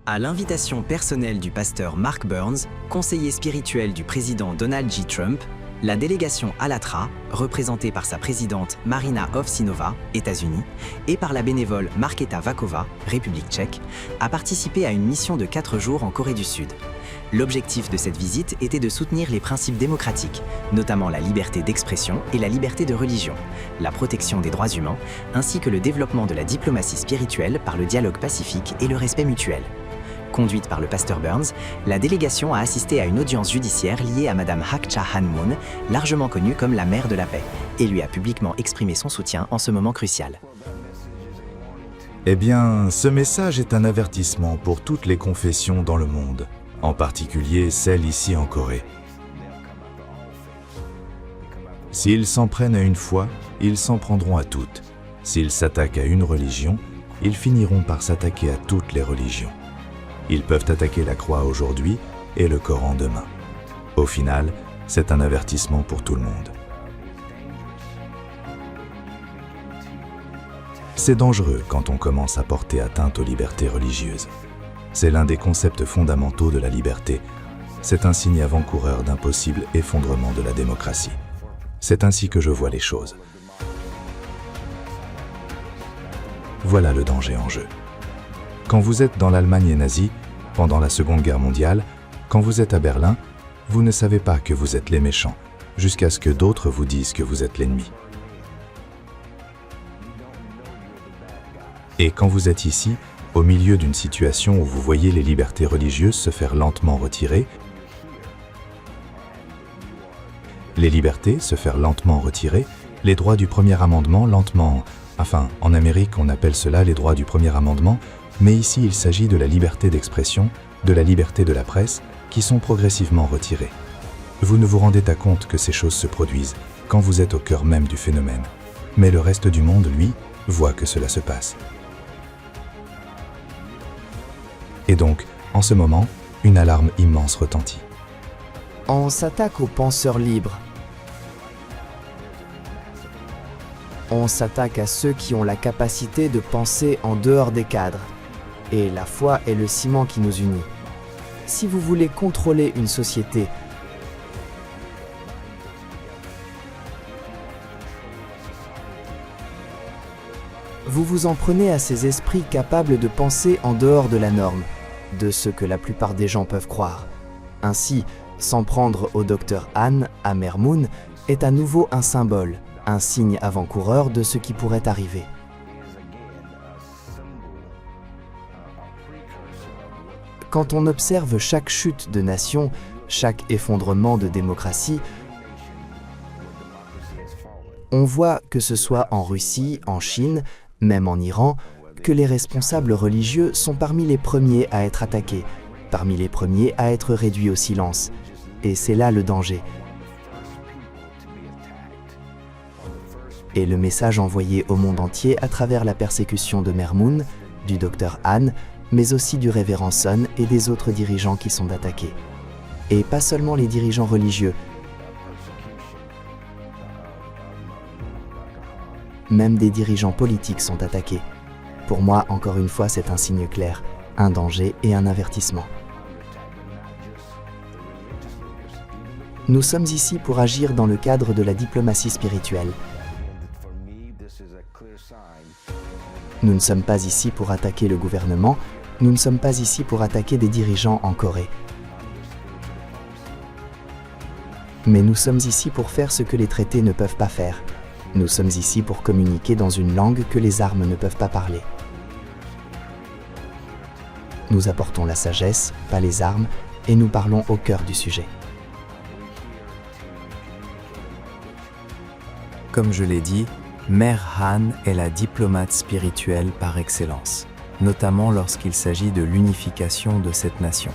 À l'invitation personnelle du pasteur Mark Burns, conseiller spirituel du président Donald J. Trump, la délégation Allatra, représentée par sa présidente Marina Ovsinova, États-Unis, et par la bénévole Markéta Vakova, République tchèque, a participé à une mission de 4 jours en Corée du Sud. L'objectif de cette visite était de soutenir les principes démocratiques, notamment la liberté d'expression et la liberté de religion, la protection des droits humains, ainsi que le développement de la diplomatie spirituelle par le dialogue pacifique et le respect mutuel. Conduite par le pasteur Burns, la délégation a assisté à une audience judiciaire liée à Madame Hak Cha Han Moon, largement connue comme la mère de la paix, et lui a publiquement exprimé son soutien en ce moment crucial. Eh bien, ce message est un avertissement pour toutes les confessions dans le monde, en particulier celles ici en Corée. S'ils s'en prennent à une foi, ils s'en prendront à toutes. S'ils s'attaquent à une religion, ils finiront par s'attaquer à toutes les religions. Ils peuvent attaquer la croix aujourd'hui et le Coran demain. Au final, c'est un avertissement pour tout le monde. C'est dangereux quand on commence à porter atteinte aux libertés religieuses. C'est l'un des concepts fondamentaux de la liberté. C'est un signe avant-coureur d'un possible effondrement de la démocratie. C'est ainsi que je vois les choses. Voilà le danger en jeu. Quand vous êtes dans l'Allemagne nazie, pendant la Seconde Guerre mondiale, quand vous êtes à Berlin, vous ne savez pas que vous êtes les méchants, jusqu'à ce que d'autres vous disent que vous êtes l'ennemi. Et quand vous êtes ici, au milieu d'une situation où vous voyez les libertés religieuses se faire lentement retirer, les droits du premier amendement lentement, en Amérique on appelle cela les droits du premier amendement, mais ici il s'agit de la liberté d'expression, de la liberté de la presse, qui sont progressivement retirées. Vous ne vous rendez pas compte que ces choses se produisent quand vous êtes au cœur même du phénomène, mais le reste du monde, lui, voit que cela se passe. Et donc, en ce moment, une alarme immense retentit. On s'attaque aux penseurs libres. On s'attaque à ceux qui ont la capacité de penser en dehors des cadres. Et la foi est le ciment qui nous unit. Si vous voulez contrôler une société, vous vous en prenez à ces esprits capables de penser en dehors de la norme, de ce que la plupart des gens peuvent croire. Ainsi, s'en prendre au docteur Han à Moon est à nouveau un symbole, un signe avant-coureur de ce qui pourrait arriver. Quand on observe chaque chute de nation, chaque effondrement de démocratie, on voit, que ce soit en Russie, en Chine, même en Iran, que les responsables religieux sont parmi les premiers à être attaqués, parmi les premiers à être réduits au silence. Et c'est là le danger. Et le message envoyé au monde entier à travers la persécution de Moon, du docteur Han, mais aussi du révérend Son et des autres dirigeants qui sont attaqués. Et pas seulement les dirigeants religieux. Même des dirigeants politiques sont attaqués. Pour moi, encore une fois, c'est un signe clair, un danger et un avertissement. Nous sommes ici pour agir dans le cadre de la diplomatie spirituelle. Nous ne sommes pas ici pour attaquer le gouvernement, nous ne sommes pas ici pour attaquer des dirigeants en Corée. Mais nous sommes ici pour faire ce que les traités ne peuvent pas faire. Nous sommes ici pour communiquer dans une langue que les armes ne peuvent pas parler. Nous apportons la sagesse, pas les armes, et nous parlons au cœur du sujet. Comme je l'ai dit, Mère Han est la diplomate spirituelle par excellence, notamment lorsqu'il s'agit de l'unification de cette nation.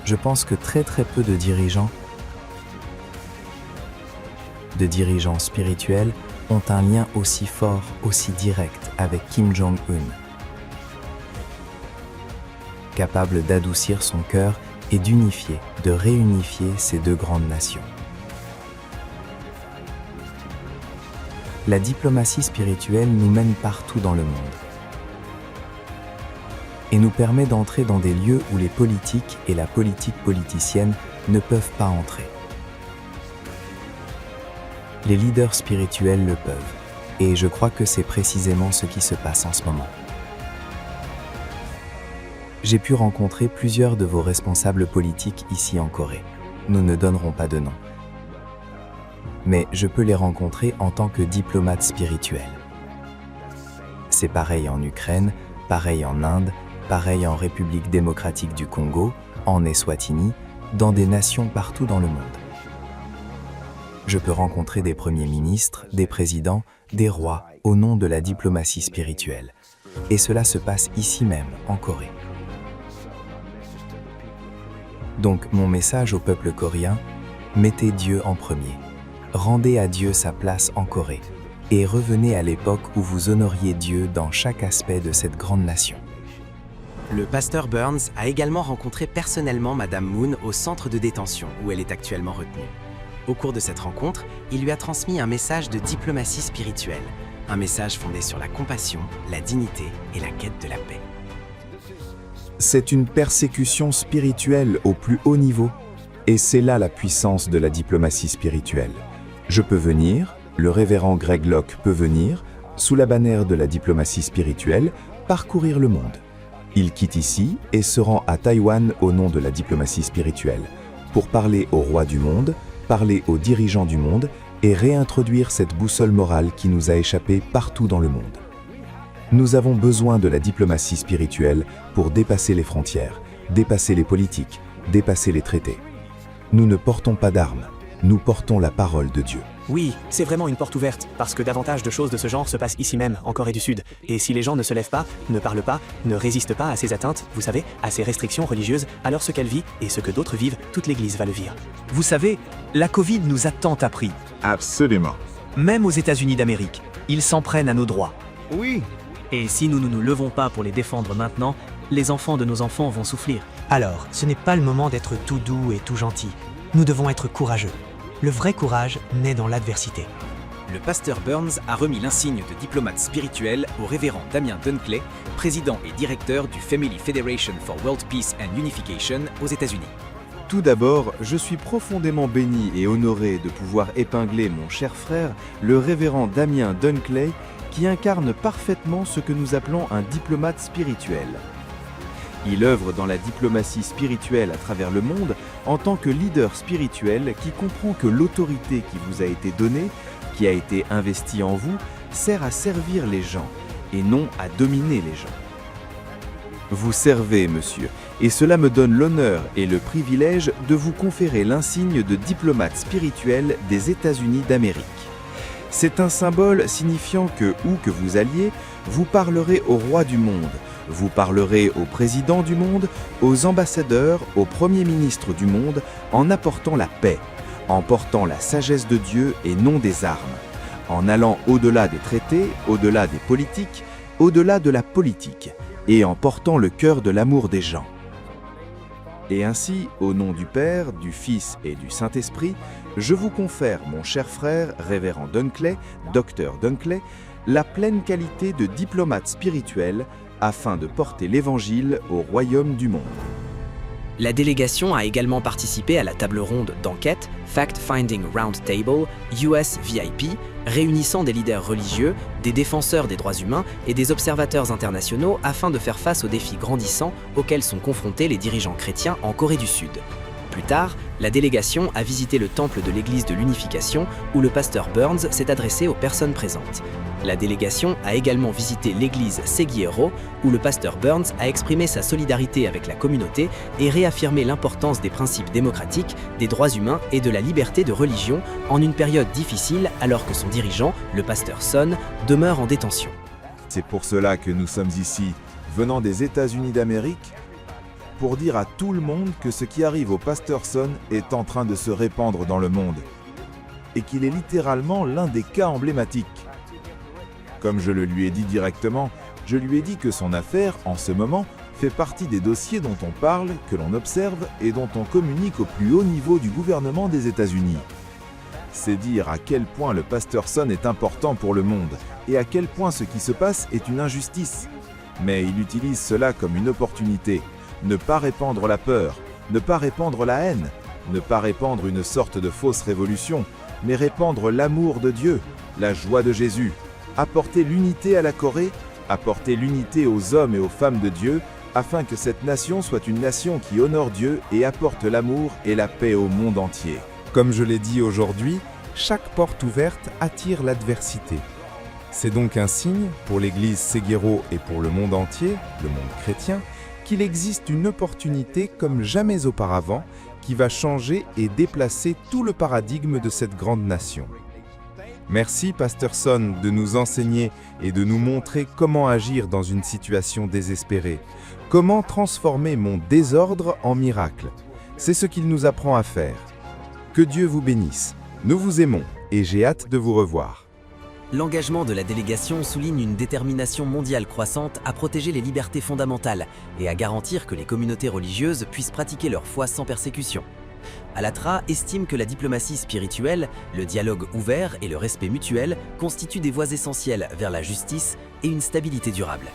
Je pense que très peu de dirigeants spirituels ont un lien aussi fort, aussi direct avec Kim Jong-un, capable d'adoucir son cœur et d'unifier, de réunifier ces deux grandes nations. La diplomatie spirituelle nous mène partout dans le monde. et nous permet d'entrer dans des lieux où les politiques et la politique politicienne ne peuvent pas entrer. Les leaders spirituels le peuvent, et je crois que c'est précisément ce qui se passe en ce moment. J'ai pu rencontrer plusieurs de vos responsables politiques ici en Corée. Nous ne donnerons pas de nom. Mais je peux les rencontrer en tant que diplomate spirituel. C'est pareil en Ukraine, pareil en Inde, pareil en République démocratique du Congo, en Eswatini, dans des nations partout dans le monde. Je peux rencontrer des premiers ministres, des présidents, des rois, au nom de la diplomatie spirituelle. Et cela se passe ici même, en Corée. Donc mon message au peuple coréen, mettez Dieu en premier. Rendez à Dieu sa place en Corée. Et revenez à l'époque où vous honoriez Dieu dans chaque aspect de cette grande nation. Le pasteur Burns a également rencontré personnellement Madame Moon au centre de détention où elle est actuellement retenue. Au cours de cette rencontre, il lui a transmis un message de diplomatie spirituelle, un message fondé sur la compassion, la dignité et la quête de la paix. C'est une persécution spirituelle au plus haut niveau, et c'est là la puissance de la diplomatie spirituelle. Je peux venir, le révérend Greg Locke peut venir, sous la bannière de la diplomatie spirituelle, parcourir le monde. Il quitte ici et se rend à Taïwan au nom de la diplomatie spirituelle, pour parler au roi du monde, parler aux dirigeants du monde et réintroduire cette boussole morale qui nous a échappé partout dans le monde. Nous avons besoin de la diplomatie spirituelle pour dépasser les frontières, dépasser les politiques, dépasser les traités. Nous ne portons pas d'armes, nous portons la parole de Dieu. Oui, c'est vraiment une porte ouverte, parce que davantage de choses de ce genre se passent ici même, en Corée du Sud. Et si les gens ne se lèvent pas, ne parlent pas, ne résistent pas à ces atteintes, vous savez, à ces restrictions religieuses, alors ce qu'elle vit et ce que d'autres vivent, toute l'Église va le vivre. Vous savez, la Covid nous a tant appris. Absolument. Même aux États-Unis d'Amérique, ils s'en prennent à nos droits. Oui. Et si nous ne nous levons pas pour les défendre maintenant, les enfants de nos enfants vont souffrir. Alors, ce n'est pas le moment d'être tout doux et tout gentil. Nous devons être courageux. Le vrai courage naît dans l'adversité. Le pasteur Burns a remis l'insigne de diplomate spirituel au révérend Damien Dunkley, président et directeur du Family Federation for World Peace and Unification aux États-Unis. Tout d'abord, je suis profondément béni et honoré de pouvoir épingler mon cher frère, le révérend Damien Dunkley, qui incarne parfaitement ce que nous appelons un diplomate spirituel. Il œuvre dans la diplomatie spirituelle à travers le monde en tant que leader spirituel qui comprend que l'autorité qui vous a été donnée, qui a été investie en vous, sert à servir les gens et non à dominer les gens. Vous servez, monsieur, et cela me donne l'honneur et le privilège de vous conférer l'insigne de diplomate spirituel des États-Unis d'Amérique. C'est un symbole signifiant que, où que vous alliez, vous parlerez au roi du monde, vous parlerez au président du monde, aux ambassadeurs, aux premiers ministres du monde, en apportant la paix, en portant la sagesse de Dieu et non des armes, en allant au-delà des traités, au-delà des politiques, au-delà de la politique, et en portant le cœur de l'amour des gens. Et ainsi, au nom du Père, du Fils et du Saint-Esprit, je vous confère, mon cher frère, révérend Dunkley, docteur Dunkley, la pleine qualité de diplomate spirituel afin de porter l'Évangile au royaume du monde. La délégation a également participé à la table ronde d'enquête Fact Finding Roundtable US VIP, réunissant des leaders religieux, des défenseurs des droits humains et des observateurs internationaux afin de faire face aux défis grandissants auxquels sont confrontés les dirigeants chrétiens en Corée du Sud. Plus tard, la délégation a visité le temple de l'Église de l'Unification où le pasteur Burns s'est adressé aux personnes présentes. La délégation a également visité l'église Seguiero où le pasteur Burns a exprimé sa solidarité avec la communauté et réaffirmé l'importance des principes démocratiques, des droits humains et de la liberté de religion en une période difficile alors que son dirigeant, le pasteur Son, demeure en détention. C'est pour cela que nous sommes ici, venant des États-Unis d'Amérique, pour dire à tout le monde que ce qui arrive au pasteur Son est en train de se répandre dans le monde et qu'il est littéralement l'un des cas emblématiques. Comme je le lui ai dit directement, je lui ai dit que son affaire, en ce moment, fait partie des dossiers dont on parle, que l'on observe et dont on communique au plus haut niveau du gouvernement des États-Unis. C'est dire à quel point le pasteur Son est important pour le monde et à quel point ce qui se passe est une injustice. mais il utilise cela comme une opportunité. Ne pas répandre la peur, ne pas répandre la haine, ne pas répandre une sorte de fausse révolution, mais répandre l'amour de Dieu, la joie de Jésus, apporter l'unité à la Corée, apporter l'unité aux hommes et aux femmes de Dieu, afin que cette nation soit une nation qui honore Dieu et apporte l'amour et la paix au monde entier. Comme je l'ai dit aujourd'hui, chaque porte ouverte attire l'adversité. C'est donc un signe, pour l'Église Séguéro et pour le monde entier, le monde chrétien, qu'il existe une opportunité comme jamais auparavant qui va changer et déplacer tout le paradigme de cette grande nation. Merci, Pasteur Son, de nous enseigner et de nous montrer comment agir dans une situation désespérée, comment transformer mon désordre en miracle. C'est ce qu'il nous apprend à faire. Que Dieu vous bénisse. Nous vous aimons et j'ai hâte de vous revoir. L'engagement de la délégation souligne une détermination mondiale croissante à protéger les libertés fondamentales et à garantir que les communautés religieuses puissent pratiquer leur foi sans persécution. Allatra estime que la diplomatie spirituelle, le dialogue ouvert et le respect mutuel constituent des voies essentielles vers la justice et une stabilité durable.